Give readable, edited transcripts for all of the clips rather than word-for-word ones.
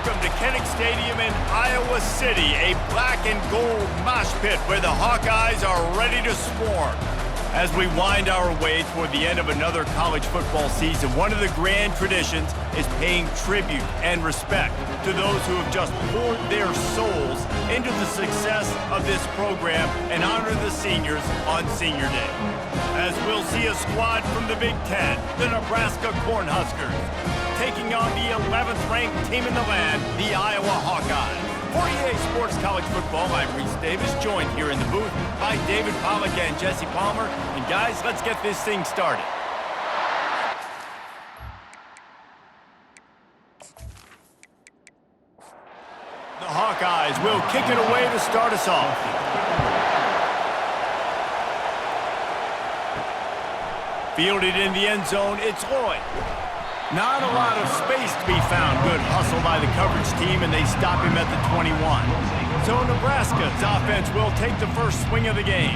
Welcome to Kinnick Stadium in Iowa City, a black and gold mosh pit where the Hawkeyes are ready to swarm. As we wind our way toward the end of another college football season, one of the grand traditions is paying tribute and respect to those who have just poured their souls into the success of this program and honor the seniors on Senior Day. As we'll see a squad from the Big Ten, the Nebraska Cornhuskers, taking on the 11th ranked team in the land, the Iowa Hawkeyes. For EA Sports College Football, I'm Reese Davis, joined here in the booth by David Pollack and Jesse Palmer. And guys, let's get this thing started. The Hawkeyes will kick it away to start us off. Fielded in the end zone, it's Lloyd. Not a lot of space to be found. Good hustle by the coverage team, and they stop him at the 21. So Nebraska's offense will take the first swing of the game.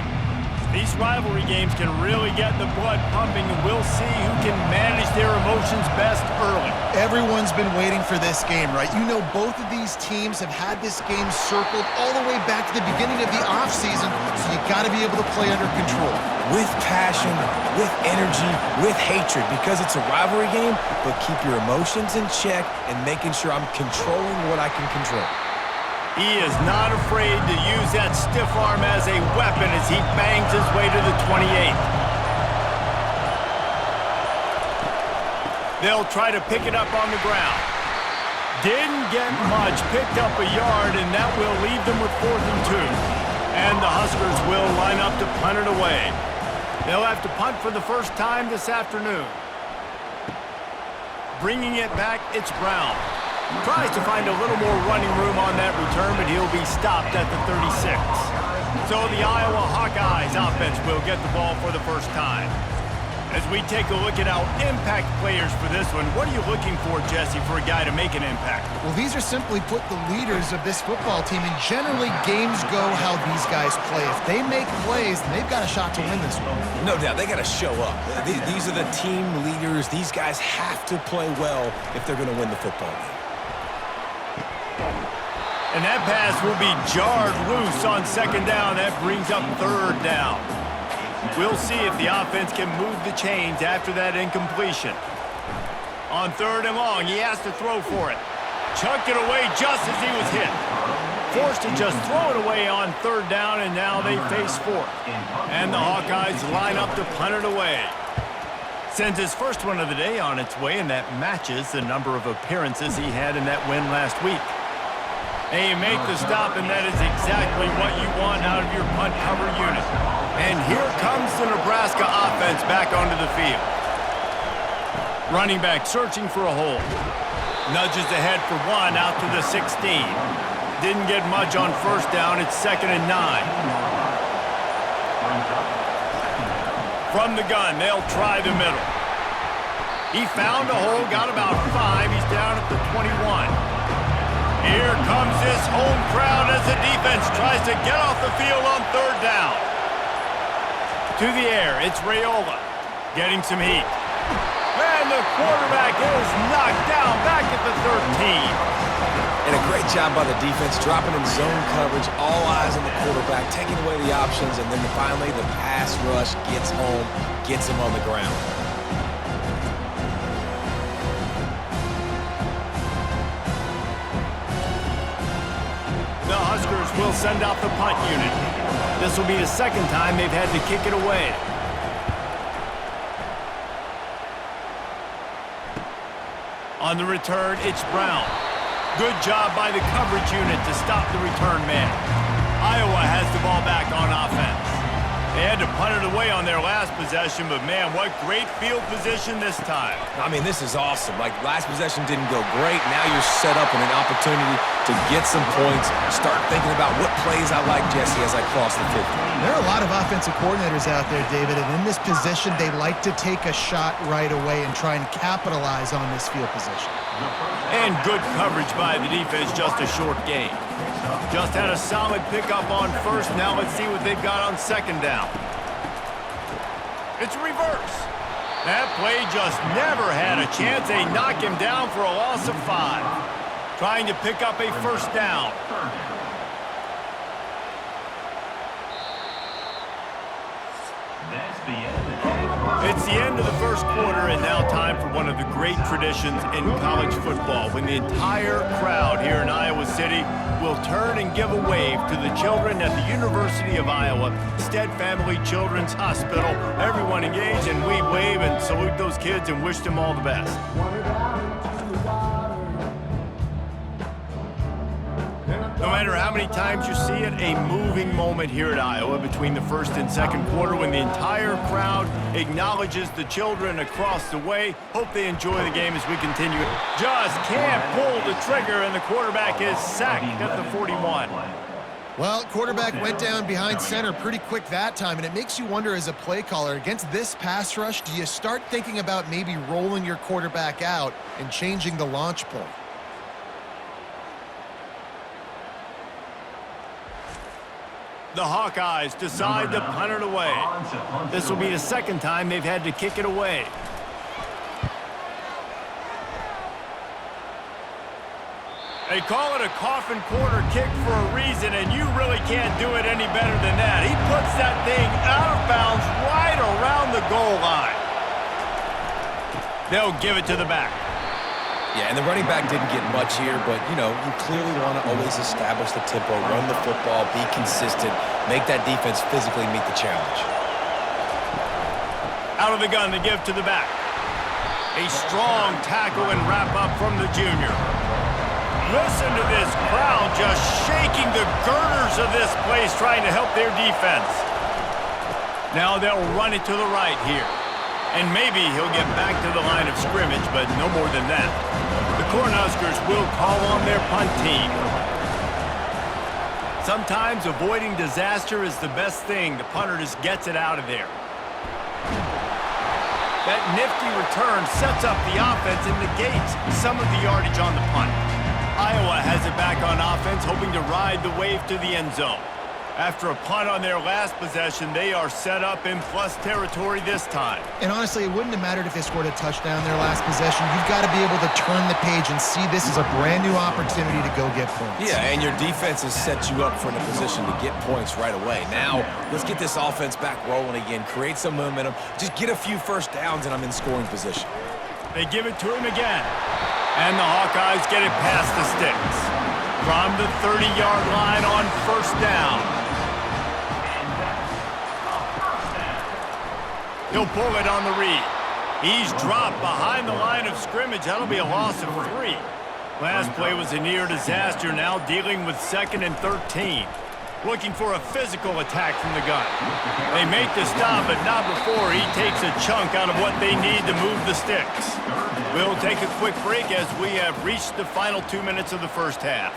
These rivalry games can really get the blood pumping, and we'll see who can manage their emotions best early. Everyone's been waiting for this game, right? You know, both of these teams have had this game circled all the way back to the beginning of the offseason, so you got to be able to play under control. With passion, with energy, with hatred, because it's a rivalry game, but keep your emotions in check and making sure I'm controlling what I can control. He is not afraid to use that stiff arm as a weapon as he bangs his way to the 28th. They'll try to pick it up on the ground. Didn't get much, picked up a yard, and that will leave them with 4th and 2. And the Huskers will line up to punt it away. They'll have to punt for the first time this afternoon. Bringing it back, it's Brown. Tries to find a little more running room on that return, but he'll be stopped at the 36. So the Iowa Hawkeyes offense will get the ball for the first time. As we take a look at our impact players for this one, what are you looking for, Jesse, for a guy to make an impact? Well, these are simply put the leaders of this football team, and generally games go how these guys play. If they make plays, then they've got a shot to win this one. No doubt, they got to show up. These are the team leaders. These guys have to play well if they're going to win the football game. And that pass will be jarred loose on second down. That brings up 3rd down. We'll see if the offense can move the chains after that incompletion. On 3rd and long, he has to throw for it. Chucked it away just as he was hit. Forced to just throw it away on 3rd down, and now they face 4th. And the Hawkeyes line up to punt it away. Sends his first one of the day on its way, and that matches the number of appearances he had in that win last week. They make the stop, and that is exactly what you want out of your punt cover unit. And here comes the Nebraska offense back onto the field. Running back searching for a hole. Nudges ahead for 1 out to the 16. Didn't get much on 1st down. It's 2nd and 9. From the gun, they'll try the middle. He found a hole, got about 5. He's down at the 21. Here comes this home crowd as the defense tries to get off the field on 3rd down. To the air, it's Raiola getting some heat. And the quarterback is knocked down back at the 13. And a great job by the defense, dropping in zone coverage, all eyes on the quarterback, taking away the options, and then finally the pass rush gets home, gets him on the ground. The Huskers will send out the punt unit. This will be the 2nd time they've had to kick it away. On the return, it's Brown. Good job by the coverage unit to stop the return man. Iowa has the ball back on offense. They had to punt it away on their last possession, but man, what great field position this time. I mean, this is awesome. Like, last possession didn't go great. Now you're set up in an opportunity to get some points. Start thinking about what plays I like, Jesse, as I cross the 50. There are a lot of offensive coordinators out there, David, and in this position, they like to take a shot right away and try and capitalize on this field position. And good coverage by the defense, just a short gain. Just had a solid pickup on 1st. Now let's see what they've got on 2nd down. It's a reverse. That play just never had a chance. They knock him down for a loss of 5. trying to pick up a first down. It's the end of the first quarter, and now time for one of the great traditions in college football, when the entire crowd here in Iowa City will turn and give a wave to the children at the University of Iowa Stead Family Children's Hospital. Everyone engage, and we wave and salute those kids and wish them all the best. No matter how many times you see it, a moving moment here at Iowa between the first and second quarter when the entire crowd acknowledges the children across the way. Hope they enjoy the game as we continue. Just can't pull the trigger, and the quarterback is sacked at the 41. Well, quarterback went down behind center pretty quick that time, and it makes you wonder as a play caller, against this pass rush, do you start thinking about maybe rolling your quarterback out and changing the launch point? The Hawkeyes decide to punt it away. This will be the second time they've had to kick it away. They call it a coffin quarter kick for a reason, and you really can't do it any better than that. He puts that thing out of bounds right around the goal line. They'll give it to the back. Yeah, and the running back didn't get much here, but, you know, you clearly want to always establish the tempo, run the football, be consistent, make that defense physically meet the challenge. Out of the gun to give to the back. A strong tackle and wrap up from the junior. Listen to this crowd just shaking the girders of this place trying to help their defense. Now they'll run it to the right here. And maybe he'll get back to the line of scrimmage, but no more than that. The Cornhuskers will call on their punt team. Sometimes avoiding disaster is the best thing. The punter just gets it out of there. That nifty return sets up the offense and negates some of the yardage on the punt. Iowa has it back on offense, hoping to ride the wave to the end zone. After a punt on their last possession, they are set up in plus territory this time. And honestly, it wouldn't have mattered if they scored a touchdown their last possession. You've got to be able to turn the page and see this as a brand new opportunity to go get points. Yeah, and your defense has set you up for a position to get points right away. Now, let's get this offense back rolling again, create some momentum, just get a few first downs, and I'm in scoring position. They give it to him again. And the Hawkeyes get it past the sticks. From the 30-yard line on first down. He'll pull it on the read. He's dropped behind the line of scrimmage. That'll be a loss of 3. Last play was a near disaster, now dealing with 2nd and 13. Looking for a physical attack from the gun. They make the stop, but not before he takes a chunk out of what they need to move the sticks. We'll take a quick break as we have reached the final 2 minutes of the first half.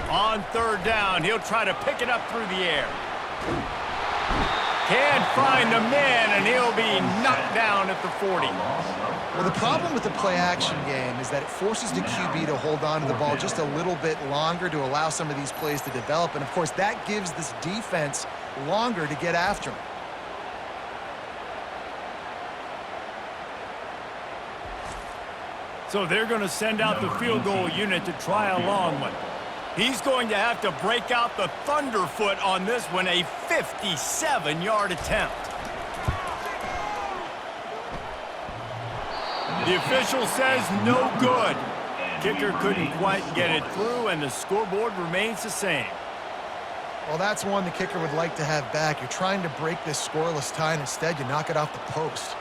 On third down, he'll try to pick it up through the air. Can't find the man, and he'll be knocked down at the 40. Well, the problem with the play-action game is that it forces the QB to hold on to the ball just a little bit longer to allow some of these plays to develop. And, of course, that gives this defense longer to get after him. So they're going to send out the field goal unit to try a long one. He's going to have to break out the thunderfoot on this one, a 57-yard attempt. The official says no good. Kicker couldn't quite get it through, and the scoreboard remains the same. Well, that's one the kicker would like to have back. You're trying to break this scoreless tie, and instead you knock it off the post.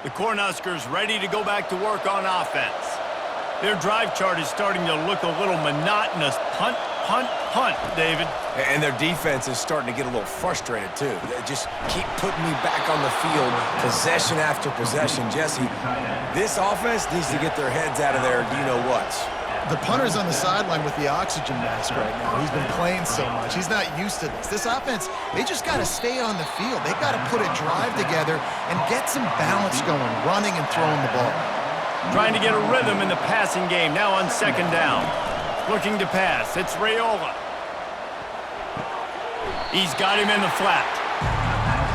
The Cornhuskers ready to go back to work on offense. Their drive chart is starting to look a little monotonous. Punt, punt, punt, David. And their defense is starting to get a little frustrated, too. They just keep putting me back on the field, possession after possession. Jesse, this offense needs to get their heads out of there, you-know-whats. The punter's on the sideline with the oxygen mask right now. He's been playing so much. He's not used to this. This offense, they just got to stay on the field. They got to put a drive together and get some balance going, running and throwing the ball. Trying to get a rhythm in the passing game now on second down. Looking to pass. It's Raiola. He's got him in the flat.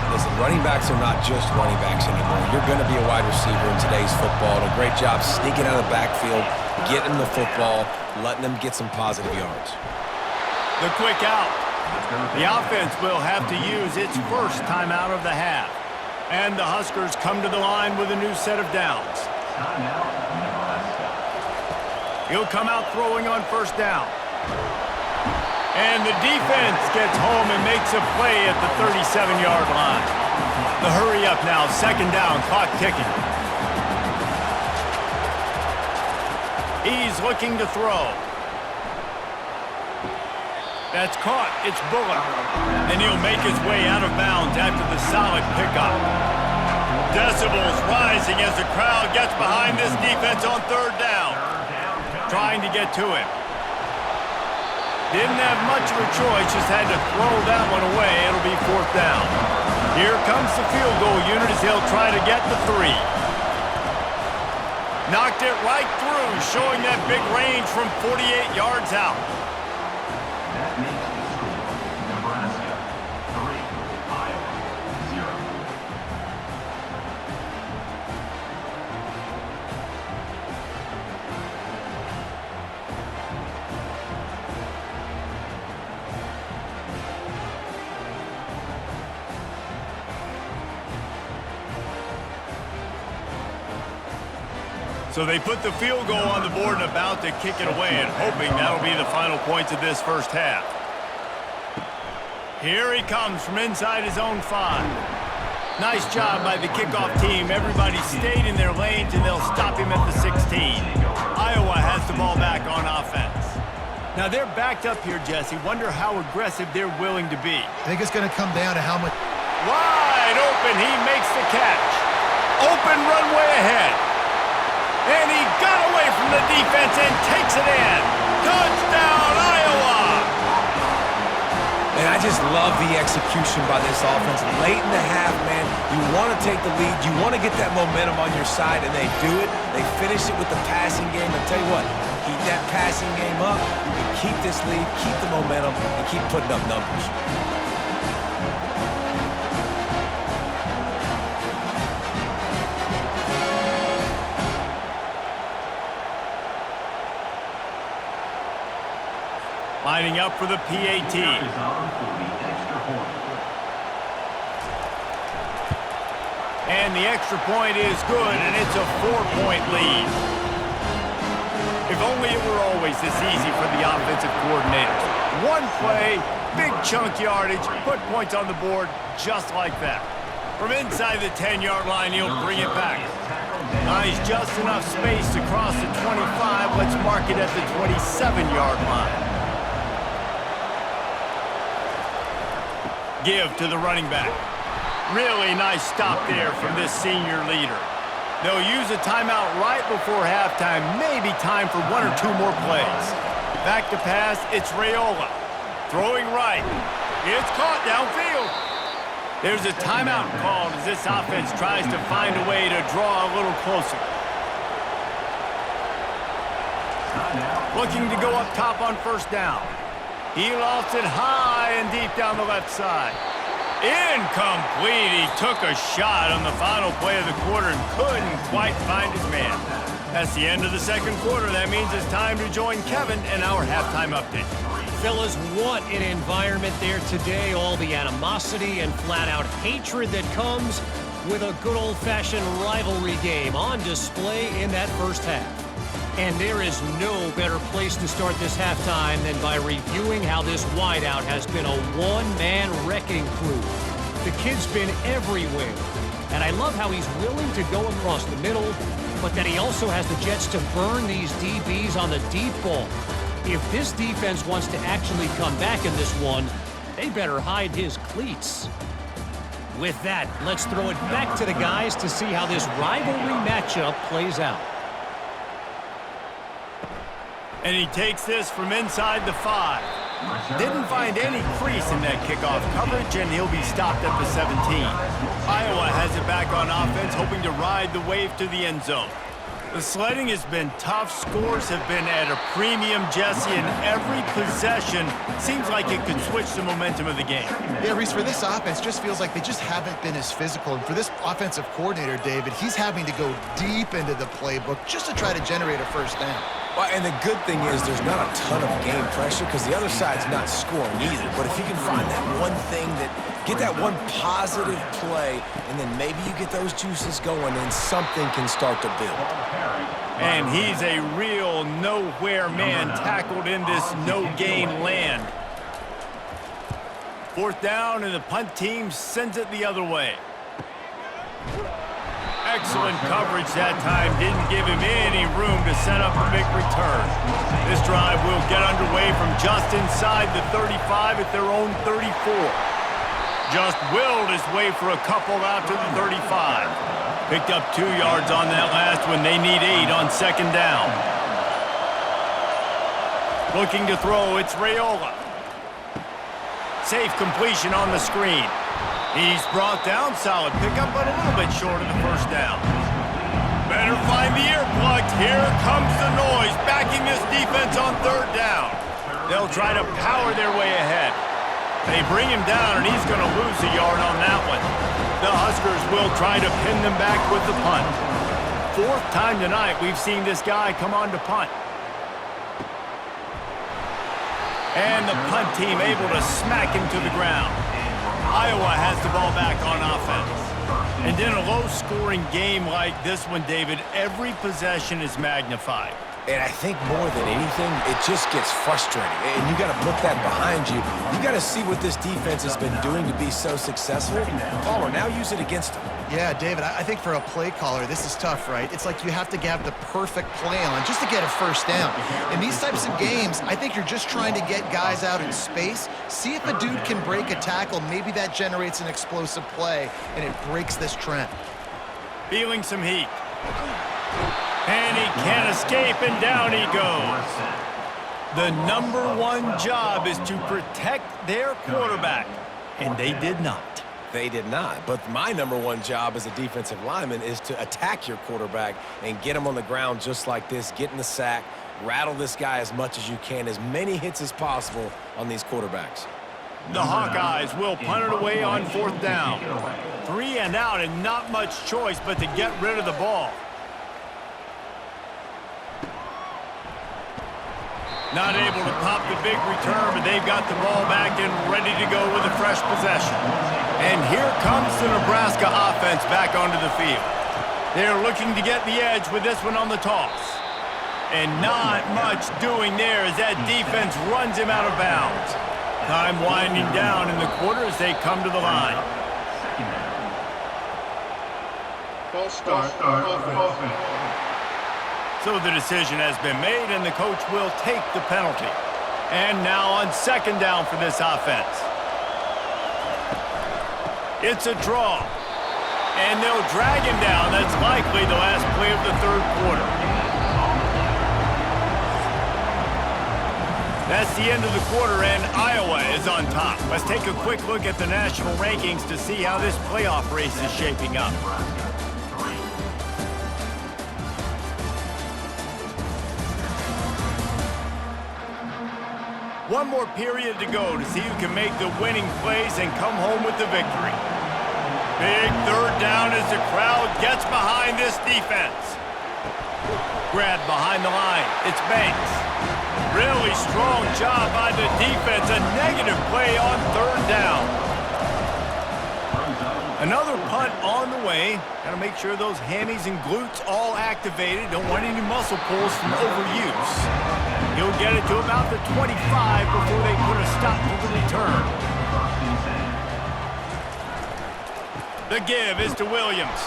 Listen, running backs are not just running backs anymore. You're going to be a wide receiver in today's football. And a great job sneaking out of the backfield, getting the football, letting them get some positive yards. The quick out. The offense will have to use its first timeout of the half. And the Huskers come to the line with a new set of downs. He'll come out throwing on first down. And the defense gets home and makes a play at the 37-yard line. The hurry up now, second down, clock ticking. He's looking to throw. That's caught. It's Bullock. And he'll make his way out of bounds after the solid pickup. Decibels rising as the crowd gets behind this defense on third down. Trying to get to him. Didn't have much of a choice, just had to throw that one away. It'll be fourth down. Here comes the field goal unit as they'll try to get the 3. Knocked it right through, showing that big range from 48 yards out. That makes the score Nebraska 3, Iowa 0. So they put the field goal on the board and about to kick it away and hoping that'll be the final points of this first half. Here he comes from inside his own 5. Nice job by the kickoff team. Everybody stayed in their lanes and they'll stop him at the 16. Iowa has the ball back on offense. Now they're backed up here, Jesse. Wonder how aggressive they're willing to be. I think it's going to come down to how much... Wide open, he makes the catch. Open runway ahead. And he got away from the defense and takes it in. Touchdown, Iowa! And I just love the execution by this offense. Late in the half, man, you want to take the lead. You want to get that momentum on your side, and they do it. They finish it with the passing game. And tell you what, keep that passing game up. You can keep this lead, keep the momentum, and keep putting up numbers. Lining up for the PAT. And the extra point is good, and it's a 4-point lead. If only it were always this easy for the offensive coordinators. One play, big chunk yardage, put points on the board just like that. From inside the 10-yard line, he'll bring it back. Nice, just enough space to cross the 25. Let's mark it at the 27-yard line. Give to the running back. Really nice stop there from this senior leader. They'll use a timeout right before halftime, maybe time for 1 or 2 more plays. Back to pass, it's Raiola. Throwing right. It's caught downfield. There's a timeout called as this offense tries to find a way to draw a little closer. Looking to go up top on first down. He lofts it high and deep down the left side. Incomplete. He took a shot on the final play of the quarter and couldn't quite find his man. That's the end of the second quarter. That means it's time to join Kevin in our halftime update. Fellas, what an environment there today. All the animosity and flat-out hatred that comes with a good old-fashioned rivalry game on display in that first half. And there is no better place to start this halftime than by reviewing how this wideout has been a one-man wrecking crew. The kid's been everywhere. And I love how he's willing to go across the middle, but that he also has the jets to burn these DBs on the deep ball. If this defense wants to actually come back in this one, they better hide his cleats. With that, let's throw it back to the guys to see how this rivalry matchup plays out. And he takes this from inside the 5. Didn't find any crease in that kickoff coverage, and he'll be stopped at the 17. Iowa has it back on offense, hoping to ride the wave to the end zone. The sledding has been tough. Scores have been at a premium, Jesse, and every possession seems like it could switch the momentum of the game. Yeah, Reese, for this offense, just feels like they just haven't been as physical. And for this offensive coordinator, David, he's having to go deep into the playbook just to try to generate a first down. Well, and the good thing is there's not a ton of game pressure because the other side's not scoring either. But if you can find that one thing get that one positive play, and then maybe you get those juices going, and something can start to build. And he's a real nowhere man tackled in this no-gain land. Fourth down, and the punt team sends it the other way. Excellent coverage that time. Didn't give him any room to set up a big return. This drive will get underway from just inside the 35 at their own 34. Just willed his way for a couple out to the 35. Picked up 2 yards on that last one. They need 8 on second down. Looking to throw, it's Raiola. Safe completion on the screen. He's brought down, solid pickup, but a little bit short of the first down. Better find the earplugs. Here comes the noise, backing this defense on third down. They'll try to power their way ahead. They bring him down, and he's going to lose a yard on that one. The Huskers will try to pin them back with the punt. Fourth time tonight we've seen this guy come on to punt. And the punt team able to smack him to the ground. Iowa has the ball back on offense. And in a low-scoring game like this one, David, every possession is magnified. And I think more than anything, it just gets frustrating. And you got to put that behind you. You got to see what this defense has been doing to be so successful. Caller, now use it against them. Yeah, David, I think for a play caller, this is tough, right? It's like you have to have the perfect play on just to get a first down. In these types of games, I think you're just trying to get guys out in space, see if a dude can break a tackle. Maybe that generates an explosive play, and it breaks this trend. Feeling some heat. And he can't escape, and down he goes. The #1 job is to protect their quarterback, and they did not. They did not. But my #1 job as a defensive lineman is to attack your quarterback and get him on the ground just like this, get in the sack, rattle this guy as much as you can, as many hits as possible on these quarterbacks. The Hawkeyes will punt it away on fourth down. 3 and out, and not much choice but to get rid of the ball. Not able to pop the big return, but they've got the ball back and ready to go with a fresh possession. And here comes the Nebraska offense back onto the field. They're looking to get the edge with this one on the toss. And not much doing there as that defense runs him out of bounds. Time winding down in the quarter as they come to the line. False start, offense. So the decision has been made, and the coach will take the penalty. And now on second down for this offense. It's a draw. And they'll drag him down. That's likely the last play of the third quarter. That's the end of the quarter, and Iowa is on top. Let's take a quick look at the national rankings to see how this playoff race is shaping up. One more period to go to see who can make the winning plays and come home with the victory. Big third down as the crowd gets behind this defense. Grabbed behind the line. It's Banks. Really strong job by the defense. A negative play on third down. Another punt on the way. Got to make sure those hammies and glutes all activated. Don't want any muscle pulls from overuse. He'll get it to about the 25 before they put a stop to the return. The give is to Williams.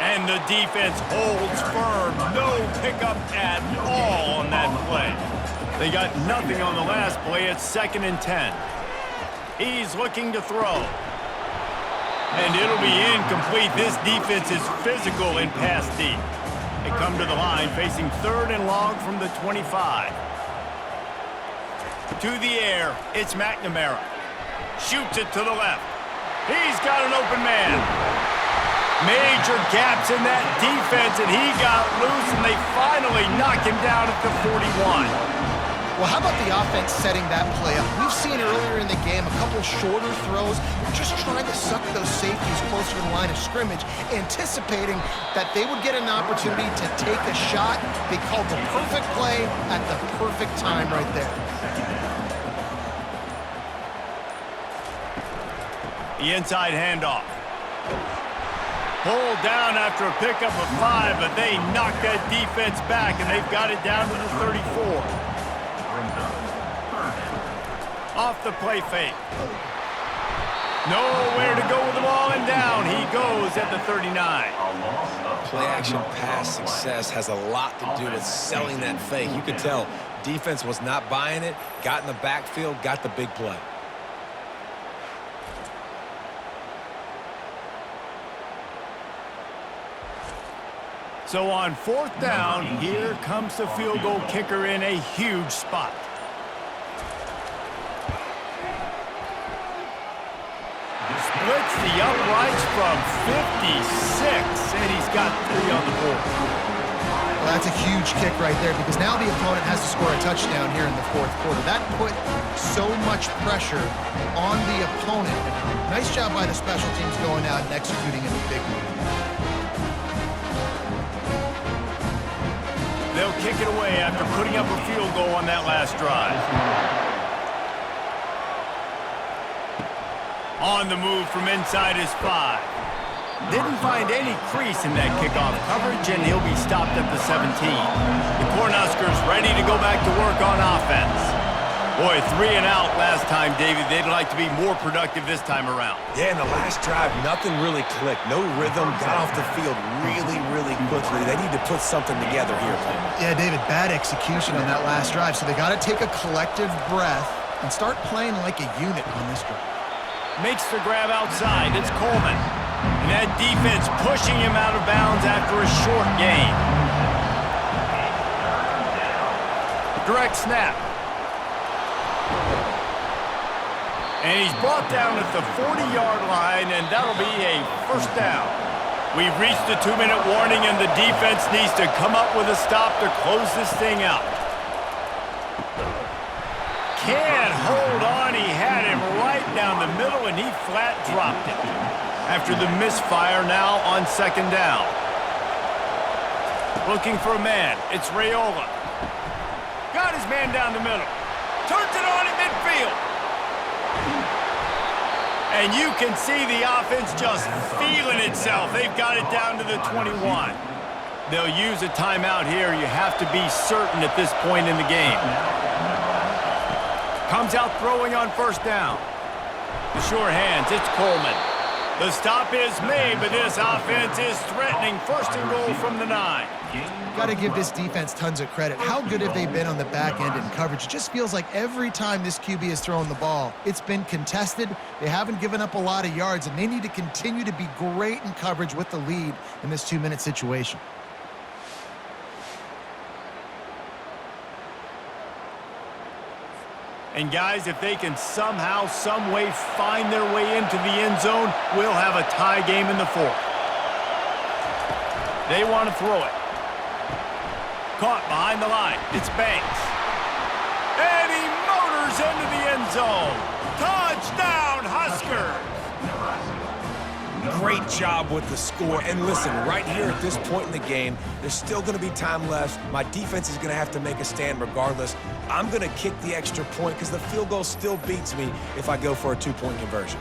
And the defense holds firm. No pickup at all on that play. They got nothing on the last play. It's 2nd and 10. He's looking to throw. And it'll be incomplete. This defense is physical in pass deep. They come to the line facing 3rd and long from the 25. To the air, it's McNamara. Shoots it to the left. He's got an open man. Major gaps in that defense, and he got loose, and they finally knock him down at the 41. Well, how about the offense setting that play up? We've seen earlier in the game a couple shorter throws. They're just trying to suck those safeties closer to the line of scrimmage, anticipating that they would get an opportunity to take a shot. They called the perfect play at the perfect time right there. The inside handoff. Pulled down after a pickup of 5, but they knock that defense back, and they've got it down to the 34. Off the play fake. Nowhere to go with the ball, and down he goes at the 39. Play-action pass success has a lot to do with selling that fake. You could tell defense was not buying it, got in the backfield, got the big play. So on 4th down, here comes the field goal kicker in a huge spot. Splits the uprights from 56, and he's got 3 on the board. Well, that's a huge kick right there because now the opponent has to score a touchdown here in the 4th quarter. That put so much pressure on the opponent. Nice job by the special teams going out and executing in the big one. They'll kick it away after putting up a field goal on that last drive. On the move from inside his 5. Didn't find any crease in that kickoff coverage, and he'll be stopped at the 17. The Cornhuskers ready to go back to work on offense. Boy, 3 and out last time, David. They'd like to be more productive this time around. Yeah, in the last drive, nothing really clicked. No rhythm, got off the field really, really quickly. They need to put something together here, Paul. Yeah, David, bad execution on that last drive, so they got to take a collective breath and start playing like a unit on this drive. Makes the grab outside. It's Coleman. And that defense pushing him out of bounds after a short gain. Direct snap. And he's brought down at the 40-yard line, and that'll be a 1st down. We've reached the 2-minute warning, and the defense needs to come up with a stop to close this thing out. Can't hold on. He had him right down the middle, and he flat dropped it. After the misfire now on 2nd down. Looking for a man. It's Raiola. Got his man down the middle. Turns it on at midfield. And you can see the offense just feeling itself. They've got it down to the 21. They'll use a timeout here. You have to be certain at this point in the game. Comes out throwing on 1st down. The sure hands, it's Coleman. The stop is made, but this offense is threatening 1st and goal from the 9. Got to give this defense tons of credit. How good have they been on the back end in coverage? It just feels like every time this QB has thrown the ball, it's been contested. They haven't given up a lot of yards, and they need to continue to be great in coverage with the lead in this 2-minute situation. And guys, if they can somehow, some way find their way into the end zone, we'll have a tie game in the 4th. They want to throw it. Caught behind the line. It's Banks. And he motors into the end zone. Touchdown, Huskers! Great job with the score. And listen, right here at this point in the game, there's still going to be time left. My defense is going to have to make a stand regardless. I'm going to kick the extra point because the field goal still beats me if I go for a 2-point conversion.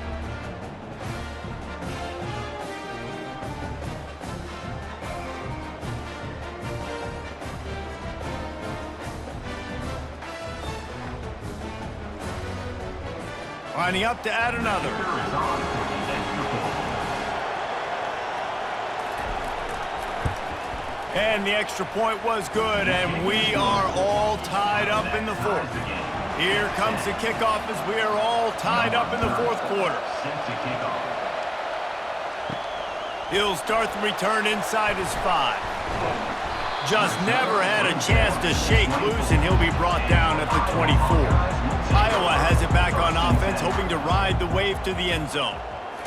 Lining up to add another. And the extra point was good, and we are all tied up in the 4th. Here comes the kickoff as we are all tied up in the 4th quarter. He'll start the return inside his 5. Just never had a chance to shake loose, and he'll be brought down at the 24. Iowa has it back on offense, hoping to ride the wave to the end zone.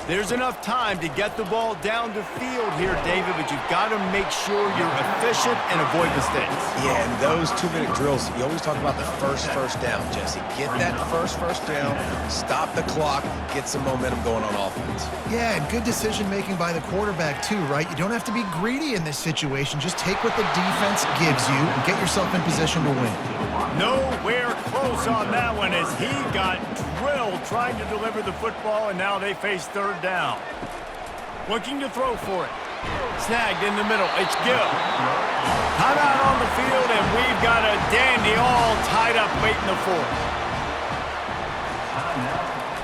There's enough time to get the ball down the field here, David, but you've got to make sure you're efficient and avoid mistakes. Yeah, and those 2-minute drills, you always talk about the first down, Jesse. Get that first down, stop the clock, get some momentum going on offense. Yeah, and good decision-making by the quarterback, too, right? You don't have to be greedy in this situation. Just take what the defense gives you and get yourself in position to win. Nowhere close on that one as he got drilled trying to deliver the football, and now they face third down. Looking to throw for it. Snagged in the middle. It's Gill. Timeout on the field, and we've got a dandy all tied up late in the fourth.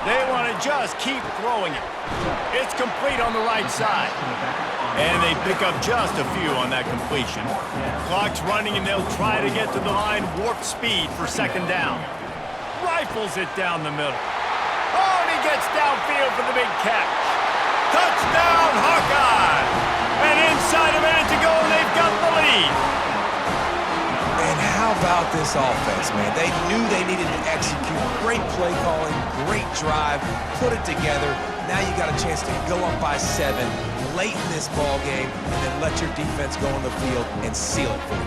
They want to just keep throwing it. It's complete on the right side. And they pick up just a few on that completion. Clock's running, and they'll try to get to the line warp speed for second down. Rifles it down the middle. Oh, and he gets downfield for the big catch. Touchdown, Hawkeyes! And inside a minute to go, and they've got the lead. And how about this offense, man? They knew they needed to execute. Great play calling, great drive, put it together. Now you got a chance to go up by 7 late in this ball game and then let your defense go on the field and seal it for you.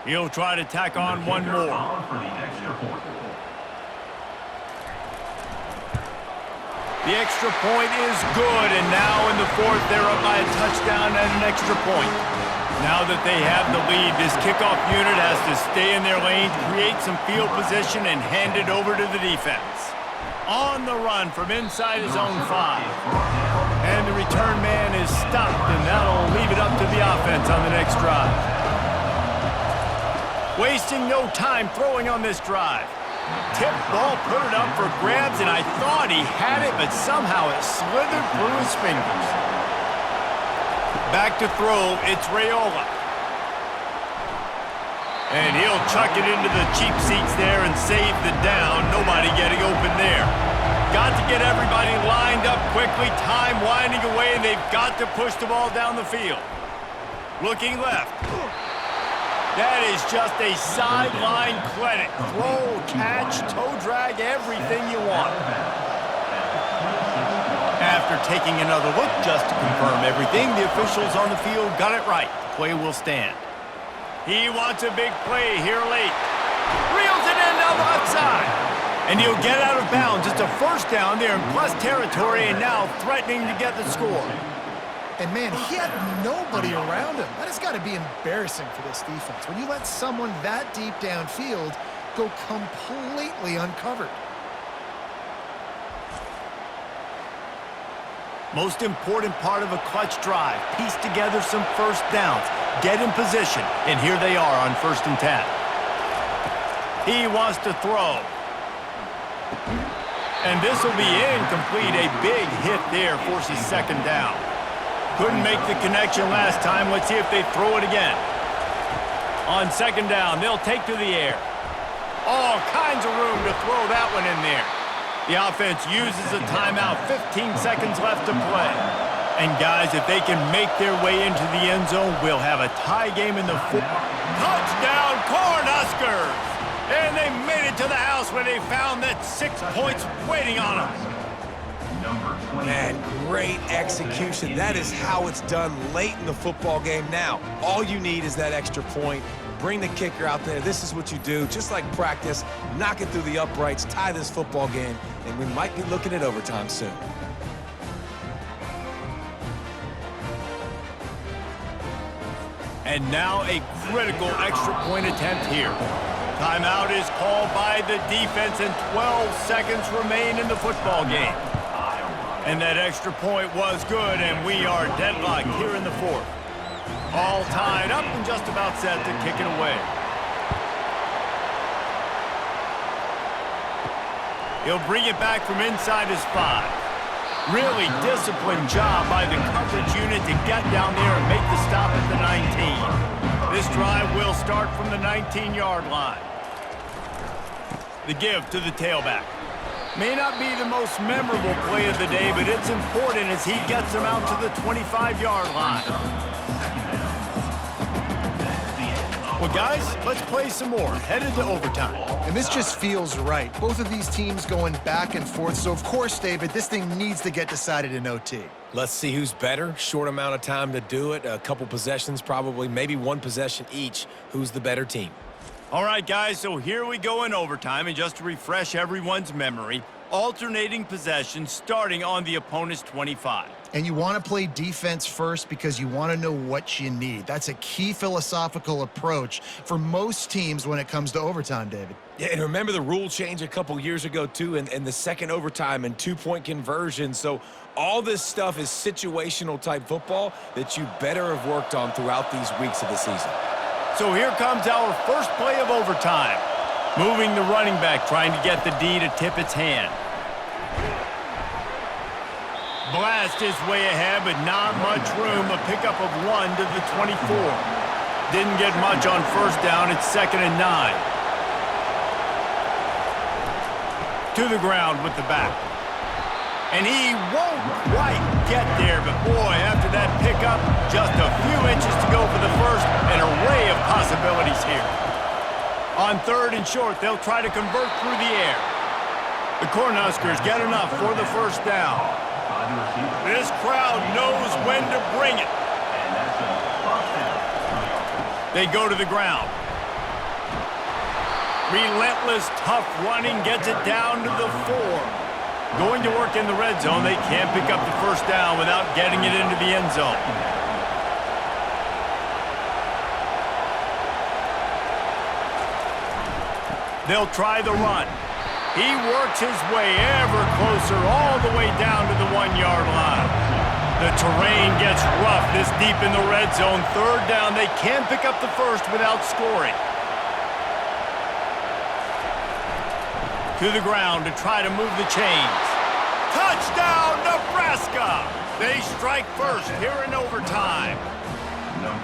He'll try to tack on one more. The extra point is good, and now in the fourth, they're up by a touchdown and an extra point. Now that they have the lead, this kickoff unit has to stay in their lane, create some field position, and hand it over to the defense. On the run from inside his own 5. And the return man is stopped, and that'll leave it up to the offense on the next drive. Wasting no time throwing on this drive. Tip ball, put it up for grabs, and I thought he had it, but somehow it slithered through his fingers. Back to throw, it's Raiola. And he'll chuck it into the cheap seats there and save the down. Nobody getting open there. Got to get everybody lined up quickly, time winding away, and they've got to push the ball down the field. Looking left. That is just a sideline clinic. Throw, catch, toe drag, everything you want. After taking another look just to confirm everything, the officials on the field got it right. The play will stand. He wants a big play here late. Reels it in down the left side. And he'll get out of bounds. It's a first down there in plus territory, and now threatening to get the score. And, man, he had nobody around him. That has got to be embarrassing for this defense. When you let someone that deep downfield go completely uncovered. Most important part of a clutch drive. Piece together some first downs. Get in position. And here they are on 1st and 10. He wants to throw. And this will be incomplete. A big hit there forces second down. Couldn't make the connection last time. Let's see if they throw it again. On second down, they'll take to the air. All kinds of room to throw that one in there. The offense uses a timeout. 15 seconds left to play. And, guys, if they can make their way into the end zone, we'll have a tie game in the fourth. Touchdown, Cornhuskers! And they made it to the house where they found that 6 points waiting on them. Man, great execution. That is how it's done late in the football game. Now, all you need is that extra point. Bring the kicker out there. This is what you do. Just like practice, knock it through the uprights, tie this football game, and we might be looking at overtime soon. And now a critical extra point attempt here. Timeout is called by the defense, and 12 seconds remain in the football game. And that extra point was good, and we are deadlocked here in the fourth. All tied up and just about set to kick it away. He'll bring it back from inside his 5. Really disciplined job by the coverage unit to get down there and make the stop at the 19. This drive will start from the 19-yard line. The give to the tailback. May not be the most memorable play of the day, but it's important as he gets them out to the 25-yard line. Well, guys, let's play some more. Headed to overtime. And this just feels right. Both of these teams going back and forth. So, of course, David, this thing needs to get decided in OT. Let's see who's better. Short amount of time to do it. A couple possessions probably, maybe one possession each. Who's the better team? All right, guys, so here we go in overtime. And just to refresh everyone's memory, alternating possessions starting on the opponent's 25. And you want to play defense first because you want to know what you need. That's a key philosophical approach for most teams when it comes to overtime, David. Yeah, and remember the rule change a couple years ago, too, and the second overtime and two-point conversion. So all this stuff is situational-type football that you better have worked on throughout these weeks of the season. So here comes our first play of overtime. Moving the running back, trying to get the D to tip its hand. Blast is way ahead, but not much room. A pickup of 1 to the 24. Didn't get much on first down. It's 2nd and 9. To the ground with the back. And he won't quite get there, but boy, after that pickup, just a few inches to go for the first. An array of possibilities here. On 3rd and short, they'll try to convert through the air. The Cornhuskers get enough for the first down. This crowd knows when to bring it. They go to the ground. Relentless, tough running gets it down to the 4. Going to work in the red zone, they can't pick up the first down without getting it into the end zone. They'll try the run. He works his way ever closer all the way down to the 1-yard line. The terrain gets rough this deep in the red zone. 3rd down, they can't pick up the first without scoring. To the ground to try to move the chains. Touchdown, Nebraska! They strike first here in overtime.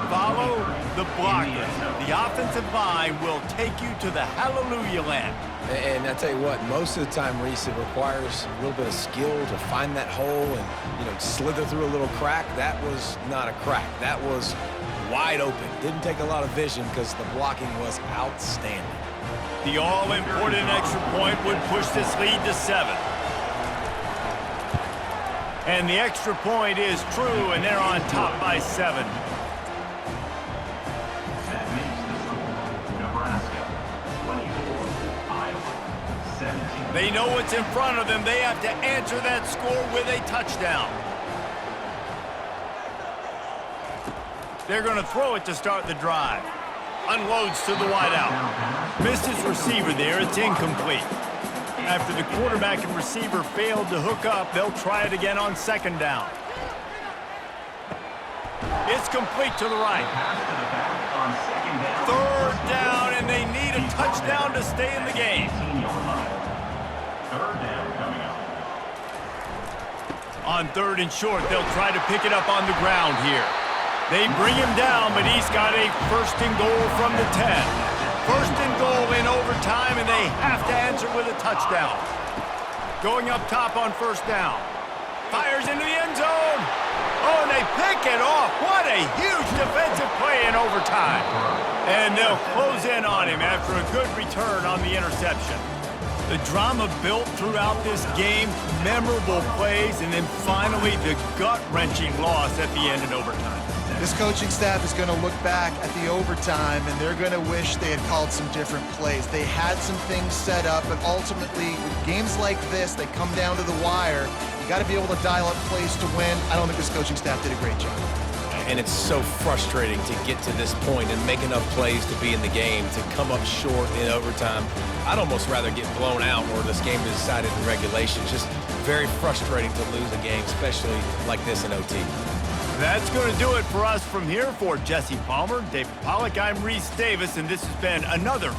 Follow the blockers. The offensive line will take you to the hallelujah land. And I tell you what, most of the time, Reese, it requires a little bit of skill to find that hole and, slither through a little crack. That was not a crack. That was wide open. Didn't take a lot of vision because the blocking was outstanding. The all-important extra point would push this lead to 7. And the extra point is true, and they're on top by 7. They know what's in front of them. They have to answer that score with a touchdown. They're going to throw it to start the drive. Unloads to the wideout. Missed his receiver there. It's incomplete. After the quarterback and receiver failed to hook up, they'll try it again on 2nd down. It's complete to the right. 3rd down, and they need a touchdown to stay in the game. On 3rd and short, they'll try to pick it up on the ground here. They bring him down, but he's got a 1st and goal from the 10. 1st and goal in overtime, and they have to answer with a touchdown. Going up top on 1st down. Fires into the end zone. Oh, and they pick it off. What a huge defensive play in overtime. And they'll close in on him after a good return on the interception. The drama built throughout this game, memorable plays, and then finally the gut-wrenching loss at the end in overtime. This coaching staff is going to look back at the overtime, and they're going to wish they had called some different plays. They had some things set up, but ultimately, with games like this, they come down to the wire. You got to be able to dial up plays to win. I don't think this coaching staff did a great job. And it's so frustrating to get to this point and make enough plays to be in the game, to come up short in overtime. I'd almost rather get blown out or this game is decided in regulation. Just very frustrating to lose a game, especially like this in OT. That's going to do it for us from here. For Jesse Palmer, David Pollack, I'm Reese Davis, and this has been another